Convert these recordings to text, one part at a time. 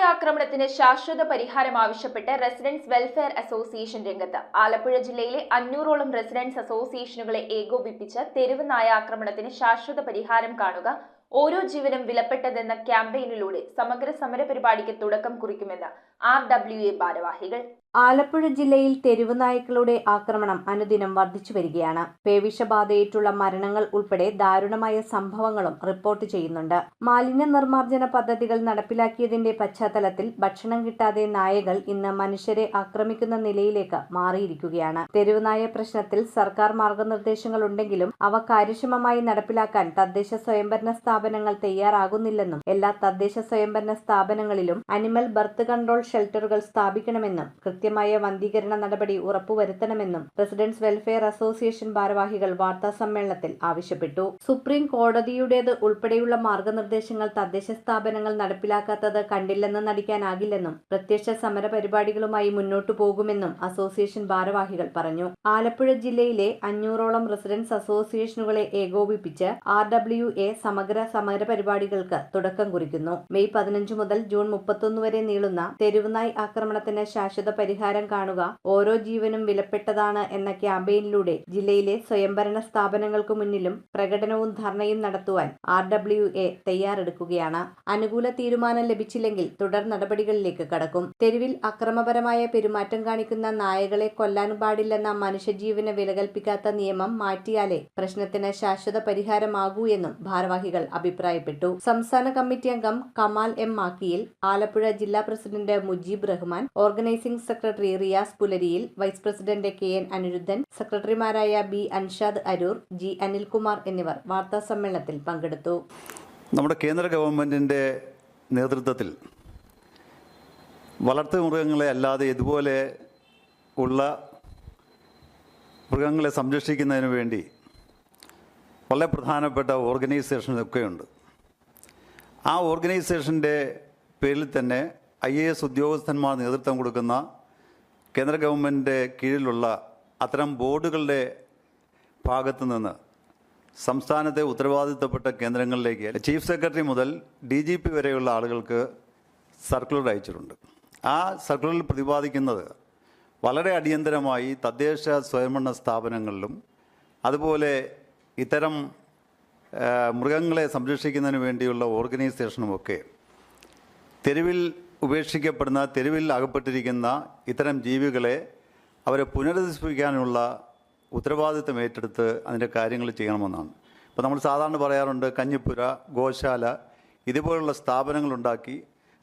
ആക്രമണത്തിന് ശാശ്വത പരിഹാരം ആവശ്യപ്പെട്ട് റെസിഡൻസ് വെൽഫെയർ അസോസിയേഷൻ രംഗത്ത്. ആലപ്പുഴ ജില്ലയിലെ 500ഓളം റെസിഡൻസ് അസോസിയേഷനുകളെ ഏകോപിപ്പിച്ച് തെരുവ് നായ ആക്രമണത്തിന് ശാശ്വത പരിഹാരം കാണുക, ഓരോ ജീവനും വിലപ്പെട്ടതെന്ന ക്യാമ്പയിനിലൂടെ സമഗ്ര സമരപരിപാടിക്ക് തുടക്കം കുറിക്കുമെന്ന് RWA ഭാരവാഹികൾ. ആലപ്പുഴ ജില്ലയിൽ തെരുവ് നായ്ക്കളുടെ ആക്രമണം അനുദിനം വർദ്ധിച്ചു വരികയാണ്. പേവിഷബാധയേറ്റുള്ള മരണങ്ങൾ ഉൾപ്പെടെ ദാരുണമായ സംഭവങ്ങളും റിപ്പോർട്ട് ചെയ്യുന്നുണ്ട്. മാലിന്യ നിർമ്മാർജ്ജന പദ്ധതികൾ നടപ്പിലാക്കിയതിന്റെ പശ്ചാത്തലത്തിൽ ഭക്ഷണം കിട്ടാതെ നായകൾ ഇന്ന് മനുഷ്യരെ ആക്രമിക്കുന്ന നിലയിലേക്ക് മാറിയിരിക്കുകയാണ്. തെരുവ് നായ പ്രശ്നത്തിൽ സർക്കാർ മാർഗനിർദ്ദേശങ്ങൾ ഉണ്ടെങ്കിലും അവ കാര്യക്ഷമമായി നടപ്പിലാക്കാൻ തദ്ദേശ സ്വയംഭരണ സ്ഥാപനങ്ങൾ തയ്യാറാകുന്നില്ലെന്നും എല്ലാ തദ്ദേശ സ്വയംഭരണ സ്ഥാപനങ്ങളിലും അനിമൽ ബർത്ത് കൺട്രോൾ ഷെൽട്ടറുകൾ സ്ഥാപിക്കണമെന്നും കൃത്യമായ വന്ധീകരണ നടപടി ഉറപ്പുവരുത്തണമെന്നും റെസിഡൻസ് വെൽഫെയർ അസോസിയേഷൻ ഭാരവാഹികൾ വാർത്താസമ്മേളനത്തിൽ ആവശ്യപ്പെട്ടു. സുപ്രീം കോടതിയുടേത് ഉൾപ്പെടെയുള്ള മാർഗനിർദ്ദേശങ്ങൾ തദ്ദേശ സ്ഥാപനങ്ങൾ നടപ്പിലാക്കാത്തത് കണ്ടില്ലെന്ന് നടിക്കാനാകില്ലെന്നും പ്രത്യക്ഷ സമര പരിപാടികളുമായി മുന്നോട്ടു പോകുമെന്നും അസോസിയേഷൻ ഭാരവാഹികൾ പറഞ്ഞു. ആലപ്പുഴ ജില്ലയിലെ 500ഓളം റെസിഡൻസ് അസോസിയേഷനുകളെ ഏകോപിപ്പിച്ച് RWA സമഗ്ര സമര പരിപാടികൾക്ക് തുടക്കം കുറിക്കുന്നു. മെയ് 15 മുതൽ ജൂൺ 31 വരെ നീളുന്ന തെരുവുനായ് ആക്രമണത്തിന് ശാശ്വത പരിഹാരം കാണുക, ഓരോ ജീവനും വിലപ്പെട്ടതാണ് എന്ന ക്യാമ്പയിനിലൂടെ ജില്ലയിലെ സ്വയംഭരണ സ്ഥാപനങ്ങൾക്ക് മുന്നിലും പ്രകടനവും ധർണയും നടത്തുവാൻ RWA തയ്യാറെടുക്കുകയാണ്. അനുകൂല തീരുമാനം ലഭിച്ചില്ലെങ്കിൽ തുടർ നടപടികളിലേക്ക് കടക്കും. തെരുവിൽ അക്രമപരമായ പെരുമാറ്റം കാണിക്കുന്ന നായകളെ കൊല്ലാൻ പാടില്ലെന്ന മനുഷ്യജീവന് വില കൽപ്പിക്കാത്ത നിയമം മാറ്റിയാലേ പ്രശ്നത്തിന് ശാശ്വത പരിഹാരമാകൂ എന്നും ഭാരവാഹികൾ അഭിപ്രായപ്പെട്ടു. സംസ്ഥാന കമ്മിറ്റി അംഗം കമാൽ M മാക്കിയിൽ, ആലപ്പുഴ ജില്ലാ president Mujeeb Rahman, organising secretary Riyas പുലരിയിൽ, വൈസ് പ്രസിഡന്റ് KN അനിരുദ്ധൻ, സെക്രട്ടറിമാരായ B അൻഷാദ് അരൂർ, G അനിൽകുമാർ എന്നിവർ വാർത്താസമ്മേളനത്തിൽ പങ്കെടുത്തു. നമ്മുടെ കേന്ദ്ര ഗവൺമെൻറ്റിൻ്റെ നേതൃത്വത്തിൽ വളർത്തുമൃഗങ്ങളെ അല്ലാതെ ഇതുപോലെ ഉള്ള മൃഗങ്ങളെ സംരക്ഷിക്കുന്നതിന് വേണ്ടി വളരെ പ്രധാനപ്പെട്ട ഓർഗനൈസേഷനൊക്കെയുണ്ട്. ആ ഓർഗനൈസേഷൻ്റെ പേരിൽ തന്നെ IAS ഉദ്യോഗസ്ഥന്മാർ നേതൃത്വം കൊടുക്കുന്ന കേന്ദ്ര ഗവൺമെൻറ്റിൻ്റെ കീഴിലുള്ള അത്തരം ബോർഡുകളുടെ ഭാഗത്തു നിന്ന് സംസ്ഥാനത്തെ ഉത്തരവാദിത്തപ്പെട്ട കേന്ദ്രങ്ങളിലേക്ക് ചീഫ് സെക്രട്ടറി മുതൽ DGP വരെയുള്ള ആളുകൾക്ക് സർക്കുലർ അയച്ചിട്ടുണ്ട്. ആ സർക്കുലറിൽ പ്രതിപാദിക്കുന്നത് വളരെ അടിയന്തരമായി തദ്ദേശ സ്വയംഭരണ സ്ഥാപനങ്ങളിലും അതുപോലെ ഇത്തരം മൃഗങ്ങളെ സംരക്ഷിക്കുന്നതിന് വേണ്ടിയുള്ള ഓർഗനൈസേഷനുമൊക്കെ തെരുവിൽ ഉപേക്ഷിക്കപ്പെടുന്ന, തെരുവിൽ അകപ്പെട്ടിരിക്കുന്ന ഇത്തരം ജീവികളെ അവരെ പുനരധിവസിപ്പിക്കാനുള്ള ഉത്തരവാദിത്തം ഏറ്റെടുത്ത് അതിൻ്റെ കാര്യങ്ങൾ ചെയ്യണമെന്നാണ്. ഇപ്പോൾ നമ്മൾ സാധാരണ പറയാറുണ്ട്, കഞ്ഞിപ്പുര, ഗോശാല ഇതുപോലുള്ള സ്ഥാപനങ്ങളുണ്ടാക്കി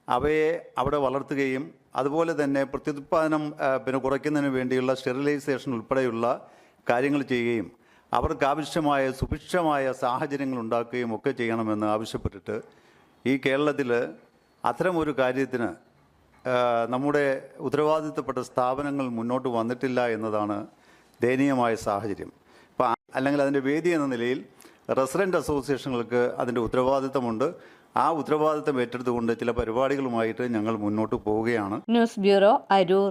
അവയെ അവിടെ വളർത്തുകയും അതുപോലെ തന്നെ പ്രത്യുത്പാദനം കുറയ്ക്കുന്നതിന് വേണ്ടിയുള്ള സ്റ്റെറിലൈസേഷൻ ഉൾപ്പെടെയുള്ള കാര്യങ്ങൾ ചെയ്യുകയും അവർക്ക് ആവശ്യമായ സുഭിക്ഷമായ സാഹചര്യങ്ങൾ ഉണ്ടാക്കുകയും ഒക്കെ ചെയ്യണമെന്ന് ആവശ്യപ്പെട്ടിട്ട് ഈ കേരളത്തിൽ അത്തരമൊരു കാര്യത്തിന് നമ്മുടെ ഉത്തരവാദിത്തപ്പെട്ട സ്ഥാപനങ്ങൾ മുന്നോട്ട് വന്നിട്ടില്ല എന്നതാണ് ദയനീയമായ സാഹചര്യം. അപ്പോൾ അല്ലെങ്കിൽ അതിൻ്റെ വേദി എന്ന നിലയിൽ റെസിഡൻറ്റ് അസോസിയേഷനുകൾക്ക് അതിൻ്റെ ഉത്തരവാദിത്തമുണ്ട്. ആ ഉത്തരവാദിത്തം ഏറ്റെടുത്തുകൊണ്ട് ചില പരിപാടികളുമായിട്ട് ഞങ്ങൾ മുന്നോട്ട് പോവുകയാണ്. News bureau, Aroor.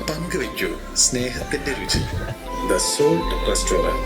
പങ്കുവയ്ക്കൂ സ്നേഹത്തിന്റെ രുചി. The salt restaurant.